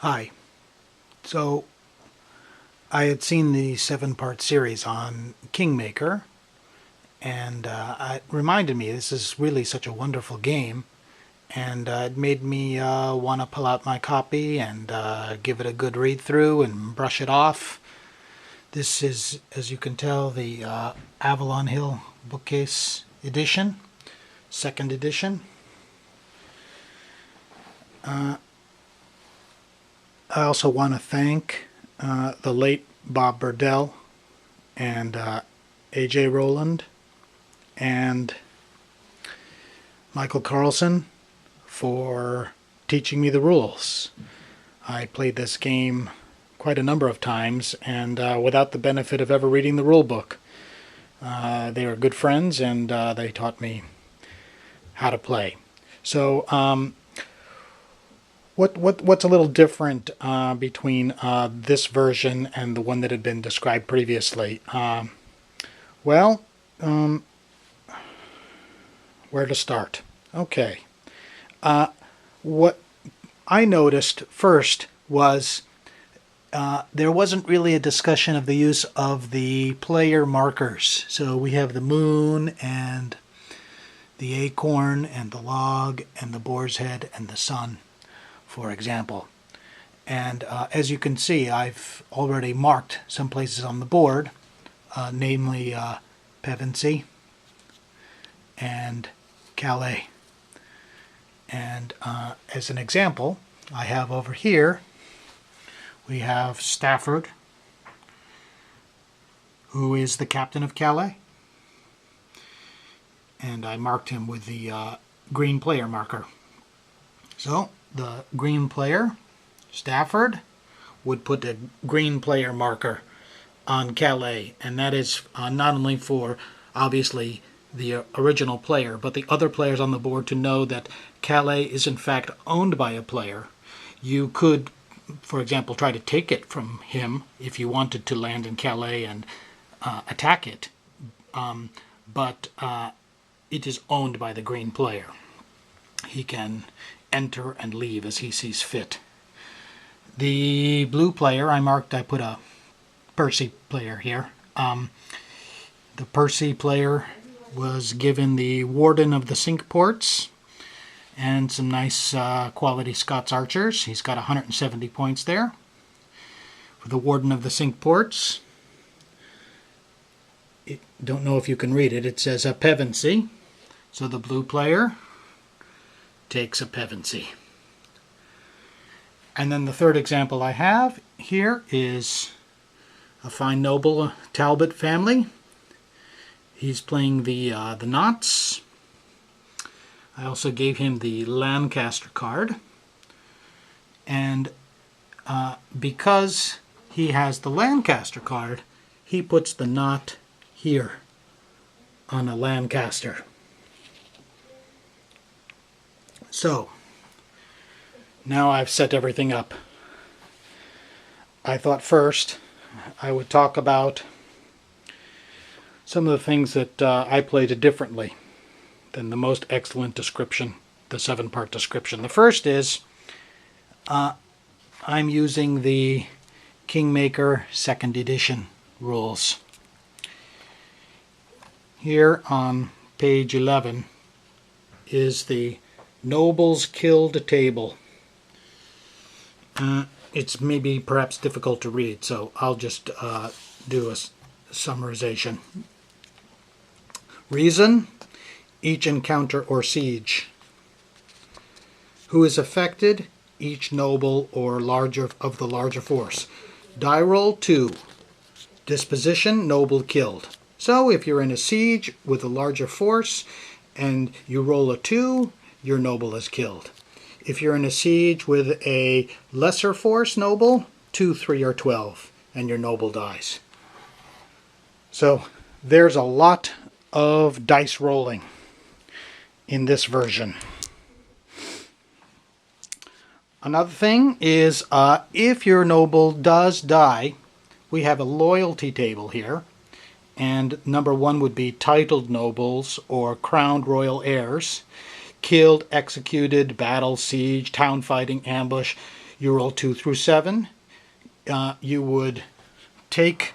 Hi. So I had seen the 7-part series on Kingmaker, and it reminded me this is really such a wonderful game, and it made me want to pull out my copy and give it a good read through and brush it off. This is, as you can tell, the Avalon Hill bookcase edition, second edition. I also want to thank the late Bob Burdell and A.J. Rowland and Michael Carlson for teaching me the rules. I played this game quite a number of times, and without the benefit of ever reading the rule book. They were good friends, and they taught me how to play. So what's a little different between this version and the one that had been described previously? Well, where to start? Okay. What I noticed first was there wasn't really a discussion of the use of the player markers. So we have the moon and the acorn and the log and the boar's head and the sun, for example. And as you can see, I've already marked some places on the board, namely Pevensey and Calais. And as an example, I have over here, we have Stafford, who is the captain of Calais. And I marked him with the green player marker. So the green player, Stafford, would put a green player marker on Calais. And that is not only for, obviously, the original player, but the other players on the board to know that Calais is in fact owned by a player. You could, for example, try to take it from him if you wanted to land in Calais and attack it, but it is owned by the green player. He can enter and leave as he sees fit. The blue player, I put a Percy player here. The Percy player was given the Warden of the Cinque Ports and some nice quality Scots archers. He's got 170 points there. For the Warden of the Cinque Ports, don't know if you can read it, it says a Pevensey. So the blue player takes a Pevensey. And then the third example I have here is a fine noble Talbot family. He's playing the Notts. I also gave him the Lancaster card. And because he has the Lancaster card, he puts the knot here on a Lancaster. So, now I've set everything up. I thought first I would talk about some of the things that I played differently than the most excellent description, the 7-part description. The first is I'm using the Kingmaker 2nd edition rules. Here on page 11 is the Nobles Killed table. It's maybe perhaps difficult to read, so I'll just do a summarization. Reason: each encounter or siege. Who is affected? Each noble or larger of the larger force. Die roll 2. Disposition: noble killed. So if you're in a siege with a larger force and you roll a 2, your noble is killed. If you're in a siege with a lesser force noble, 2, 3, or 12, and your noble dies. So there's a lot of dice rolling in this version. Another thing is if your noble does die, we have a loyalty table here. And number 1 would be titled nobles or crowned royal heirs. Killed, executed, battle, siege, town fighting, ambush. You roll 2 through 7. You would take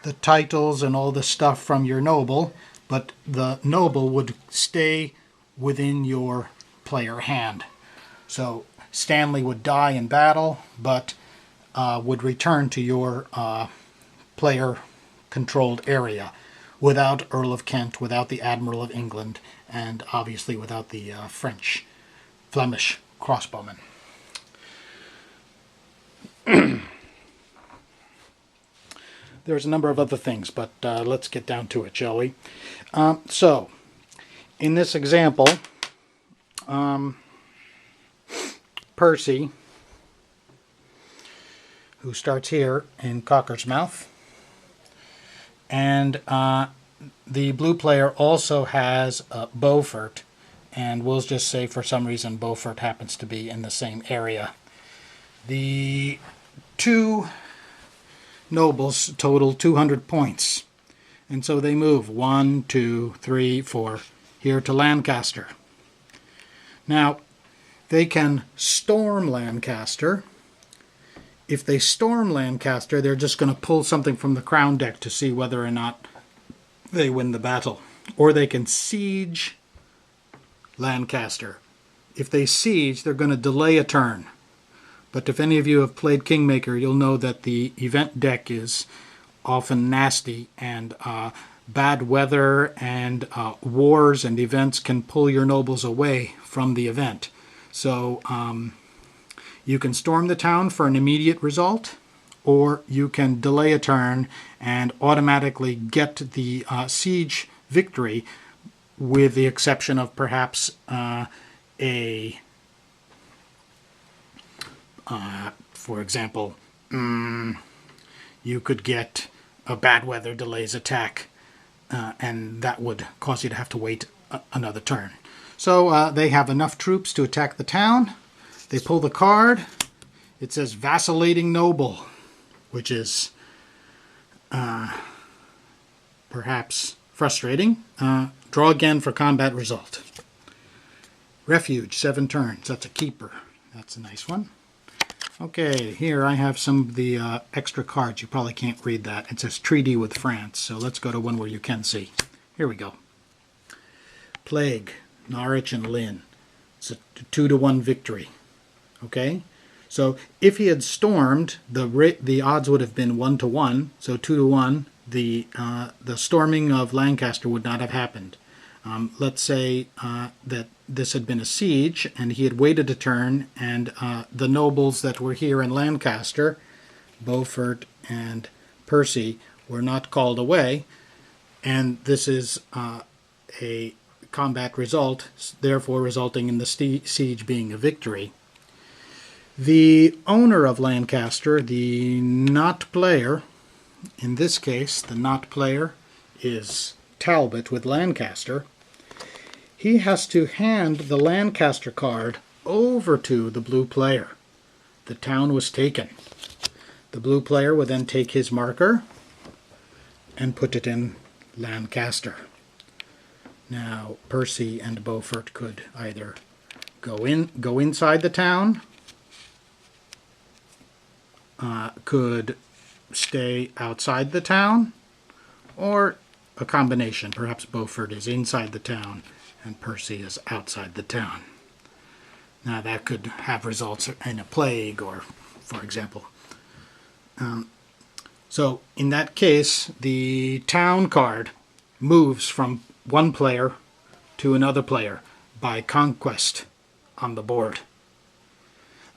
the titles and all the stuff from your noble, but the noble would stay within your player hand. So Stanley would die in battle, but would return to your player-controlled area without Earl of Kent, without the Admiral of England, and obviously without the Flemish crossbowmen. There's a number of other things, but let's get down to it, shall we? So, in this example, Percy, who starts here in Cocker's Mouth, and the blue player also has Beaufort, and we'll just say for some reason Beaufort happens to be in the same area. The two nobles total 200 points, and so they move 1, 2, 3, 4 here to Lancaster. Now, they can storm Lancaster. If they storm Lancaster, they're just going to pull something from the crown deck to see whether or not they win the battle. Or they can siege Lancaster. If they siege, they're going to delay a turn. But if any of you have played Kingmaker, you'll know that the event deck is often nasty, and bad weather and wars and events can pull your nobles away from the event. So you can storm the town for an immediate result, or you can delay a turn and automatically get the siege victory, with the exception of perhaps for example, you could get a bad weather delays attack, and that would cause you to have to wait another turn. So they have enough troops to attack the town. They pull the card. It says Vacillating Noble, which is perhaps frustrating. Draw again for combat result. Refuge, 7 turns. That's a keeper. That's a nice one. Okay, here I have some of the extra cards. You probably can't read that. It says Treaty with France, so let's go to one where you can see. Here we go. Plague, Norwich and Lynn. It's a 2-to-1 victory. Okay, so if he had stormed, the odds would have been 1-to-1. So 2-to-1. The storming of Lancaster would not have happened. Let's say that this had been a siege, and he had waited a turn, and the nobles that were here in Lancaster, Beaufort and Percy, were not called away, and this is a combat result, therefore resulting in the siege being a victory. The owner of Lancaster, the not player, in this case, the not player is Talbot with Lancaster. He has to hand the Lancaster card over to the blue player. The town was taken. The blue player would then take his marker and put it in Lancaster. Now, Percy and Beaufort could either go inside the town, could stay outside the town, or a combination. Perhaps Beaufort is inside the town and Percy is outside the town. Now that could have results in a plague, or, for example. So in that case, the town card moves from one player to another player by conquest on the board.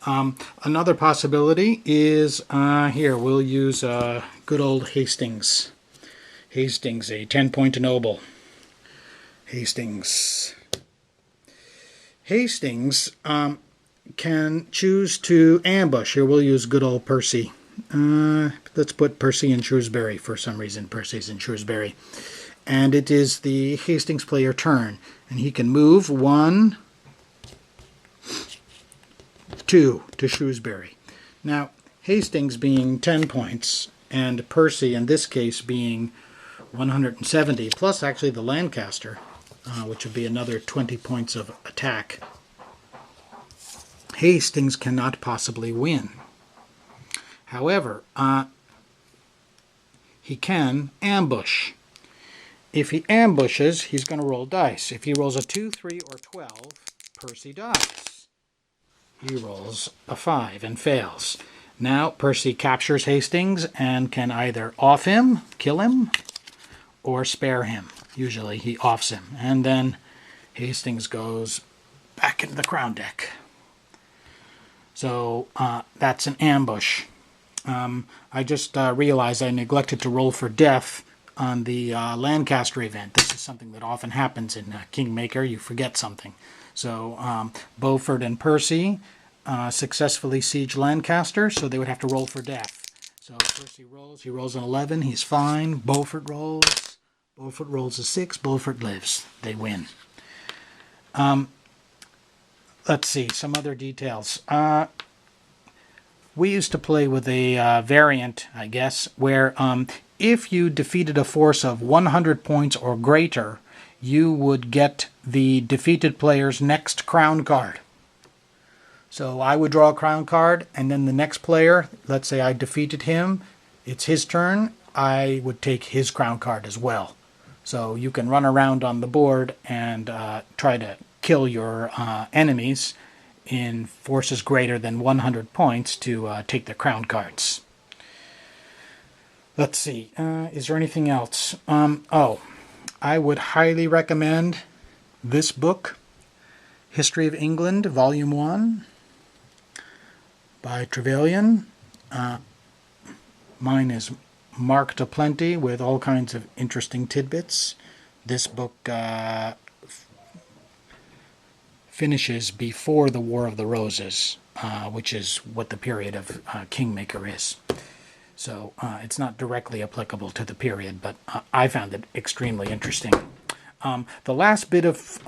Another possibility is, here, we'll use good old Hastings. Hastings, a 10-point noble. Hastings can choose to ambush. Here we'll use good old Percy. Let's put Percy in Shrewsbury for some reason. Percy's in Shrewsbury. And it is the Hastings player turn. And he can move 1, 2 to Shrewsbury. Now, Hastings being 10 points, and Percy in this case being 170, plus actually the Lancaster, which would be another 20 points of attack. Hastings cannot possibly win. However, he can ambush. If he ambushes, he's going to roll dice. If he rolls a 2, 3, or 12, Percy dies. He rolls a 5 and fails. Now Percy captures Hastings and can either off him, kill him, or spare him. Usually he offs him. And then Hastings goes back into the crown deck. So that's an ambush. I just realized I neglected to roll for death on the Lancaster event. This is something that often happens in Kingmaker. You forget something. So Beaufort and Percy successfully siege Lancaster, so they would have to roll for death. So Percy rolls. He rolls an 11. He's fine. Beaufort rolls. Beaufort rolls a 6. Beaufort lives. They win. Let's see, some other details. We used to play with a variant, I guess, where if you defeated a force of 100 points or greater, you would get the defeated player's next crown card. So I would draw a crown card, and then the next player, let's say I defeated him, it's his turn, I would take his crown card as well. So you can run around on the board and try to kill your enemies in forces greater than 100 points to take the crown cards. Let's see, is there anything else? I would highly recommend this book, History of England, Volume 1, by Trevelyan. Mine is marked aplenty with all kinds of interesting tidbits. This book finishes before the War of the Roses, which is what the period of Kingmaker is. So it's not directly applicable to the period, but I found it extremely interesting. The last bit of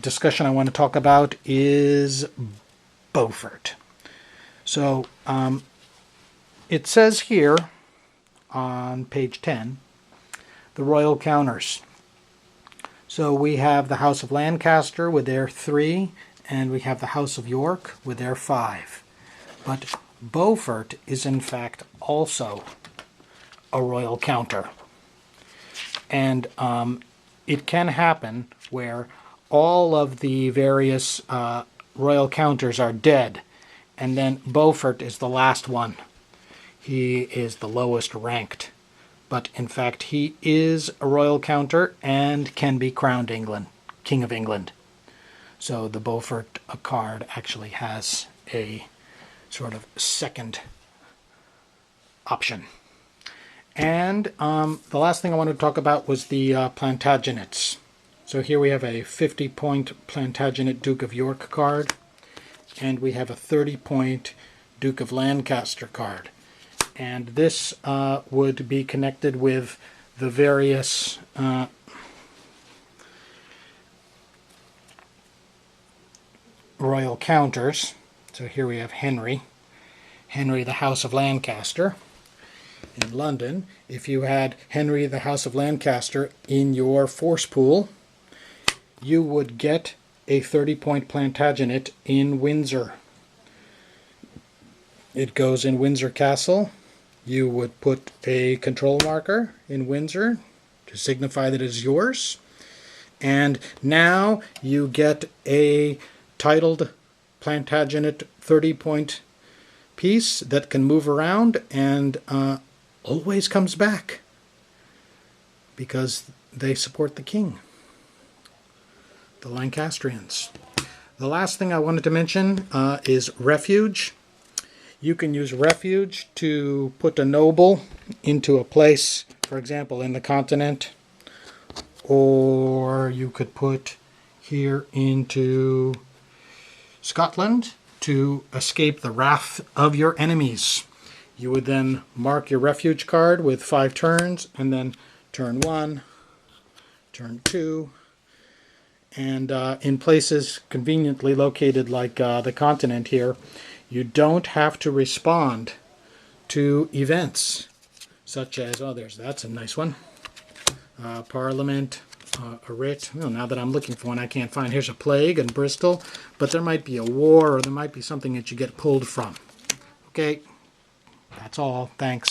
discussion I want to talk about is Beaufort. So it says here on page 10, the royal counters. So we have the House of Lancaster with their 3, and we have the House of York with their 5. But Beaufort is in fact also a royal counter. And it can happen where all of the various royal counters are dead, and then Beaufort is the last one. He is the lowest ranked. But in fact, he is a royal counter and can be crowned King of England. So the Beaufort card actually has a sort of second option. And the last thing I wanted to talk about was the Plantagenets. So here we have a 50-point Plantagenet Duke of York card, and we have a 30-point Duke of Lancaster card. And this would be connected with the various royal counters. So here we have Henry the House of Lancaster in London. If you had Henry the House of Lancaster in your force pool, you would get a 30-point Plantagenet in Windsor. It goes in Windsor Castle. You would put a control marker in Windsor to signify that it is yours. And now you get a titled Plantagenet 30-point piece that can move around and always comes back because they support the king, the Lancastrians. The last thing I wanted to mention is refuge. You can use refuge to put a noble into a place, for example, in the continent, or you could put here into Scotland to escape the wrath of your enemies. You would then mark your refuge card with 5 turns, and then turn 1, turn 2, and in places conveniently located like the continent here, you don't have to respond to events such as, that's a nice one, Parliament, a rich, well, now that I'm looking for one, I can't find, here's a plague in Bristol, but there might be a war or there might be something that you get pulled from. Okay, that's all. Thanks.